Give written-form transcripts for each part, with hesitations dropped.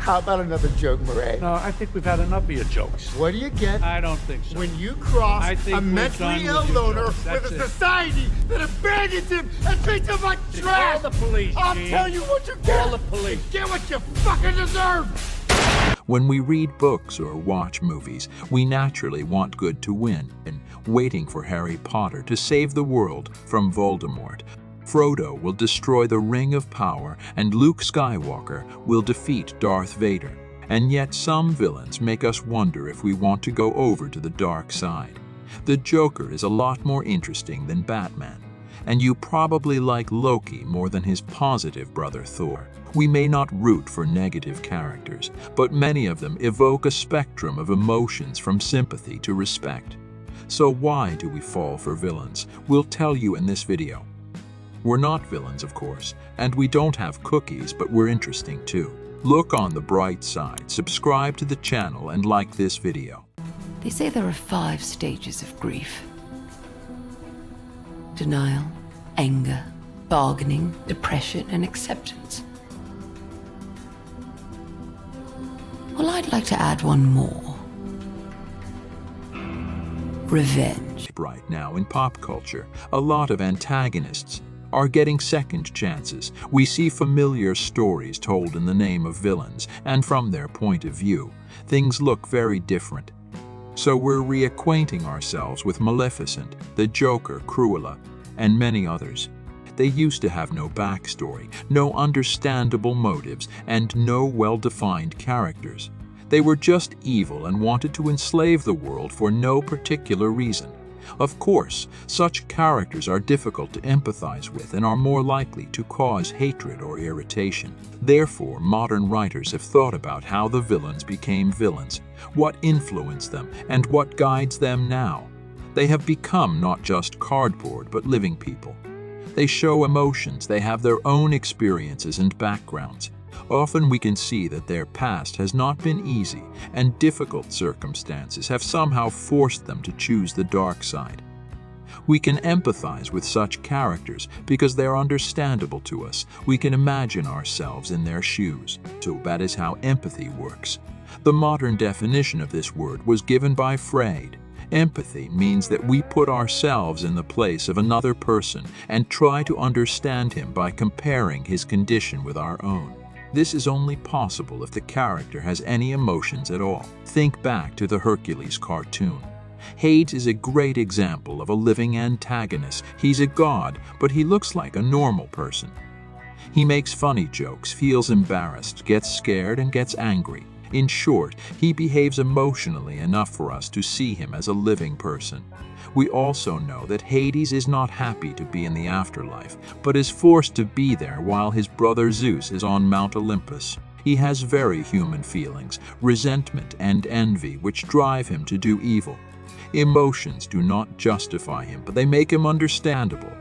How about another joke, Murray? No, I think we've had enough of your jokes. What do you get I don't think so. when you cross I think a we're mentally done ill with your loner jokes. with That's a it. society that abandons him and treats him like trash? Call the police, I'll Gene. tell you what you get. Call the police. You get what you fucking deserve. When we read books or watch movies, we naturally want good to win, and waiting for Harry Potter to save the world from Voldemort. Frodo will destroy the Ring of Power, and Luke Skywalker will defeat Darth Vader. And yet some villains make us wonder if we want to go over to the dark side. The Joker is a lot more interesting than Batman, and you probably like Loki more than his positive brother Thor. We may not root for negative characters, but many of them evoke a spectrum of emotions from sympathy to respect. So why do we fall for villains? We'll tell you in this video. We're not villains, of course, and we don't have cookies, but we're interesting too. Look on the bright side, subscribe to the channel, and like this video. They say there are 5 stages of grief: denial, anger, bargaining, depression, and acceptance. Well, I'd like to add one more: revenge. Right now in pop culture, a lot of antagonists are getting second chances. We see familiar stories told in the name of villains, and from their point of view, things look very different. So we're reacquainting ourselves with Maleficent, the Joker, Cruella, and many others. They used to have no backstory, no understandable motives, and no well-defined characters. They were just evil and wanted to enslave the world for no particular reason. Of course, such characters are difficult to empathize with and are more likely to cause hatred or irritation. Therefore, modern writers have thought about how the villains became villains, what influenced them, and what guides them now. They have become not just cardboard, but living people. They show emotions, they have their own experiences and backgrounds. Often we can see that their past has not been easy, and difficult circumstances have somehow forced them to choose the dark side. We can empathize with such characters because they are understandable to us. We can imagine ourselves in their shoes. So that is how empathy works. The modern definition of this word was given by Freud. Empathy means that we put ourselves in the place of another person and try to understand him by comparing his condition with our own. This is only possible if the character has any emotions at all. Think back to the Hercules cartoon. Hades is a great example of a living antagonist. He's a god, but he looks like a normal person. He makes funny jokes, feels embarrassed, gets scared, and gets angry. In short, he behaves emotionally enough for us to see him as a living person. We also know that Hades is not happy to be in the afterlife, but is forced to be there while his brother Zeus is on Mount Olympus. He has very human feelings, resentment and envy, which drive him to do evil. Emotions do not justify him, but they make him understandable.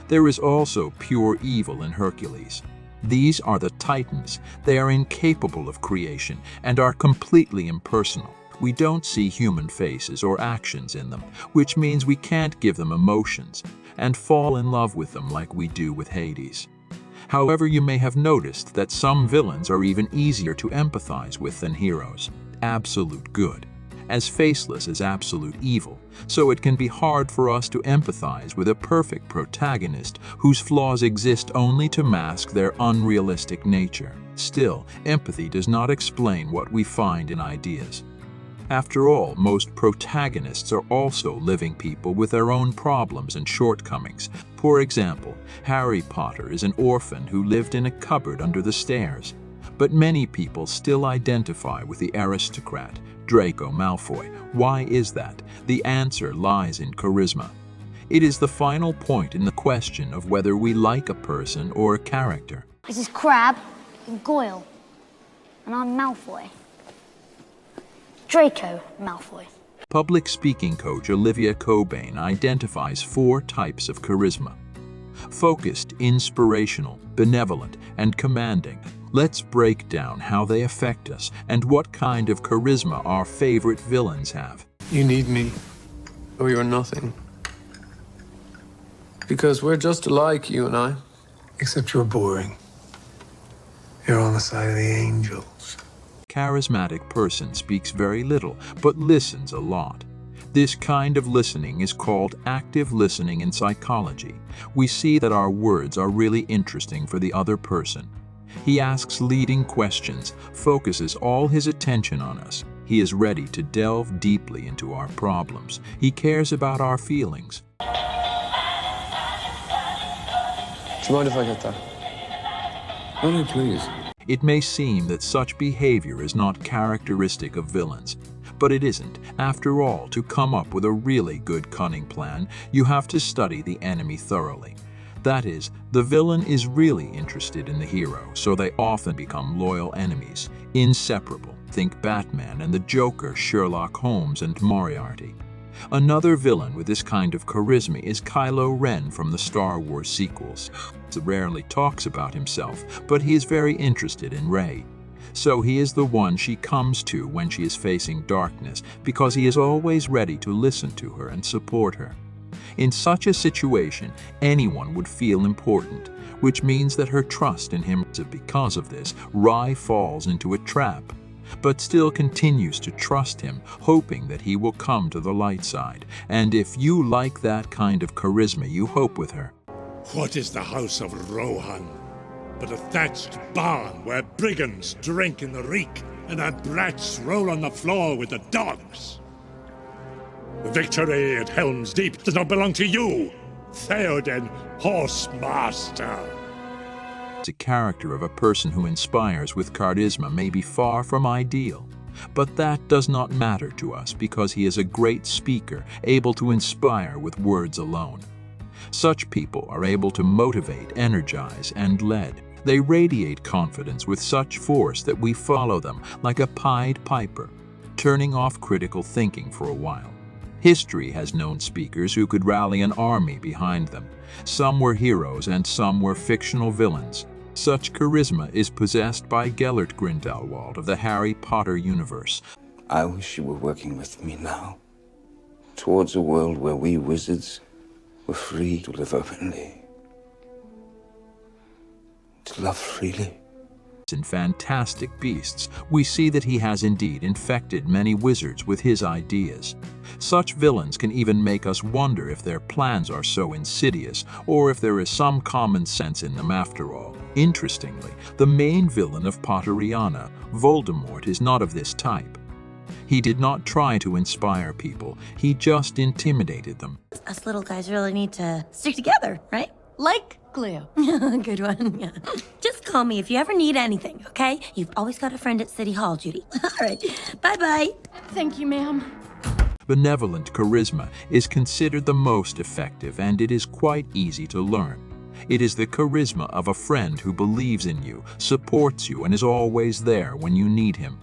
There is also pure evil in Hercules. These are the Titans. They are incapable of creation and are completely impersonal. We don't see human faces or actions in them, which means we can't give them emotions and fall in love with them like we do with Hades. However, you may have noticed that some villains are even easier to empathize with than heroes. Absolute good, as faceless as absolute evil, so it can be hard for us to empathize with a perfect protagonist whose flaws exist only to mask their unrealistic nature. Still, empathy does not explain what we find in ideas. After all, most protagonists are also living people with their own problems and shortcomings. For example, Harry Potter is an orphan who lived in a cupboard under the stairs. But many people still identify with the aristocrat, Draco Malfoy. Why is that? The answer lies in charisma. It is the final point in the question of whether we like a person or a character. This is Crab and Goyle, and I'm Malfoy. Draco Malfoy. Public speaking coach Olivia Cobain identifies 4 types of charisma: focused, inspirational, benevolent, and commanding. Let's break down how they affect us and what kind of charisma our favorite villains have. You need me, or you're nothing. Because we're just alike, you and I. Except you're boring. You're on the side of the angels. charismatic person speaks very little, but listens a lot. This kind of listening is called active listening in psychology. We see that our words are really interesting for the other person. He asks leading questions, focuses all his attention on us. He is ready to delve deeply into our problems. He cares about our feelings. Do you mind if I get that? Only please. It may seem that such behavior is not characteristic of villains, but it isn't. After all, to come up with a really good cunning plan, you have to study the enemy thoroughly. That is, the villain is really interested in the hero, so they often become loyal enemies, inseparable. Think Batman and the Joker, Sherlock Holmes, and Moriarty. Another villain with this kind of charisma is Kylo Ren from the Star Wars sequels. He rarely talks about himself, but he is very interested in Rey. So he is the one she comes to when she is facing darkness, because he is always ready to listen to her and support her. In such a situation, anyone would feel important, which means that her trust in him. Because of this, Rey falls into a trap, but still continues to trust him, hoping that he will come to the light side. And if you like that kind of charisma, you hope with her. What is the house of Rohan but a thatched barn where brigands drink in the reek and our brats roll on the floor with the dogs? The victory at Helm's Deep does not belong to you, Theoden Horsemaster. The character of a person who inspires with charisma may be far from ideal, but that does not matter to us because he is a great speaker, able to inspire with words alone. Such people are able to motivate, energize, and lead. They radiate confidence with such force that we follow them like a Pied Piper, turning off critical thinking for a while. History has known speakers who could rally an army behind them. Some were heroes and some were fictional villains. Such charisma is possessed by Gellert Grindelwald of the Harry Potter universe. I wish you were working with me now, towards a world where we wizards were free to live openly, to love freely. In Fantastic Beasts, we see that he has indeed infected many wizards with his ideas. Such villains can even make us wonder if their plans are so insidious, or if there is some common sense in them after all. Interestingly, the main villain of Potteriana, Voldemort, is not of this type. He did not try to inspire people, he just intimidated them. Us little guys really need to stick together, right? Like glue. Good one, yeah. Just call me if you ever need anything, okay? You've always got a friend at City Hall, Judy. All right, bye-bye. Thank you, ma'am. Benevolent charisma is considered the most effective, and it is quite easy to learn. It is the charisma of a friend who believes in you, supports you, and is always there when you need him.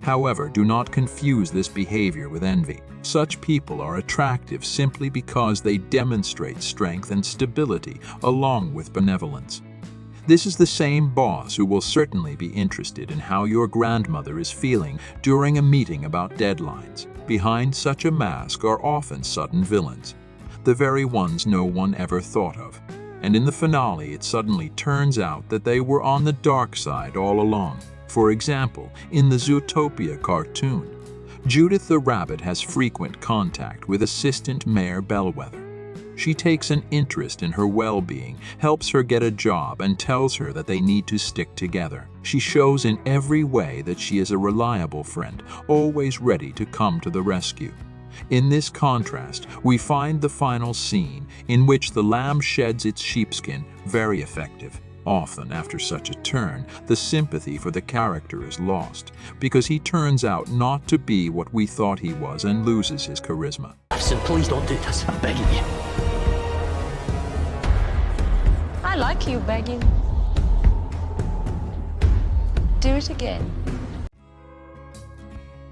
However, do not confuse this behavior with envy. Such people are attractive simply because they demonstrate strength and stability along with benevolence. This is the same boss who will certainly be interested in how your grandmother is feeling during a meeting about deadlines. Behind such a mask are often sudden villains, the very ones no one ever thought of. And in the finale, it suddenly turns out that they were on the dark side all along. For example, in the Zootopia cartoon, Judith the rabbit has frequent contact with assistant Mayor Bellwether. She takes an interest in her well-being, helps her get a job, and tells her that they need to stick together. She shows in every way that she is a reliable friend, always ready to come to the rescue. In this contrast, we find the final scene in which the lamb sheds its sheepskin, very effective. Often, after such a turn, the sympathy for the character is lost, because he turns out not to be what we thought he was and loses his charisma. Listen, please don't do this. I'm begging you. I like you begging. Do it again.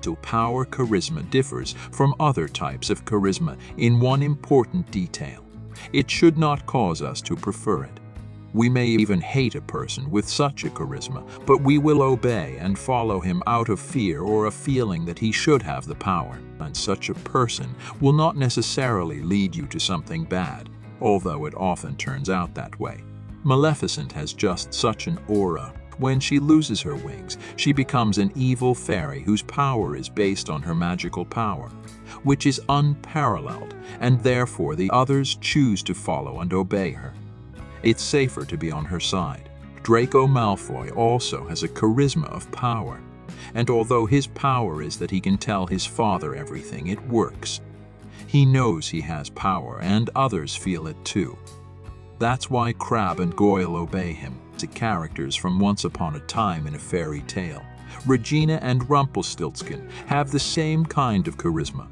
So power charisma differs from other types of charisma in one important detail. It should not cause us to prefer it. We may even hate a person with such a charisma, but we will obey and follow him out of fear or a feeling that he should have the power. And such a person will not necessarily lead you to something bad, although it often turns out that way. Maleficent has just such an aura. When she loses her wings, she becomes an evil fairy whose power is based on her magical power, which is unparalleled, and therefore the others choose to follow and obey her. It's safer to be on her side. Draco Malfoy also has a charisma of power, and although his power is that he can tell his father everything, it works. He knows he has power, and others feel it too. That's why Crabbe and Goyle obey him, the characters from Once Upon a Time in a Fairy Tale. Regina and Rumpelstiltskin have the same kind of charisma.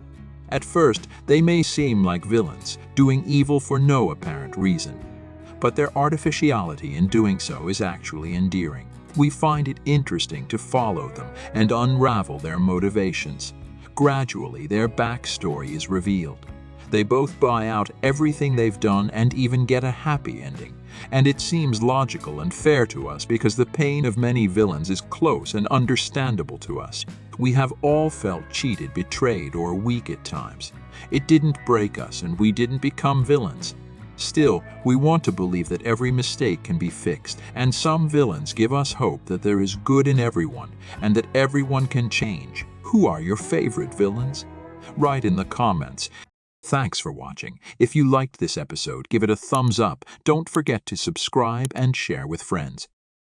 At first, they may seem like villains, doing evil for no apparent reason. But their artificiality in doing so is actually endearing. We find it interesting to follow them and unravel their motivations. Gradually, their backstory is revealed. They both buy out everything they've done and even get a happy ending. And it seems logical and fair to us because the pain of many villains is close and understandable to us. We have all felt cheated, betrayed, or weak at times. It didn't break us and we didn't become villains. Still, we want to believe that every mistake can be fixed, and some villains give us hope that there is good in everyone and that everyone can change. Who are your favorite villains? Write in the comments. Thanks for watching. If you liked this episode, give it a thumbs up. Don't forget to subscribe and share with friends.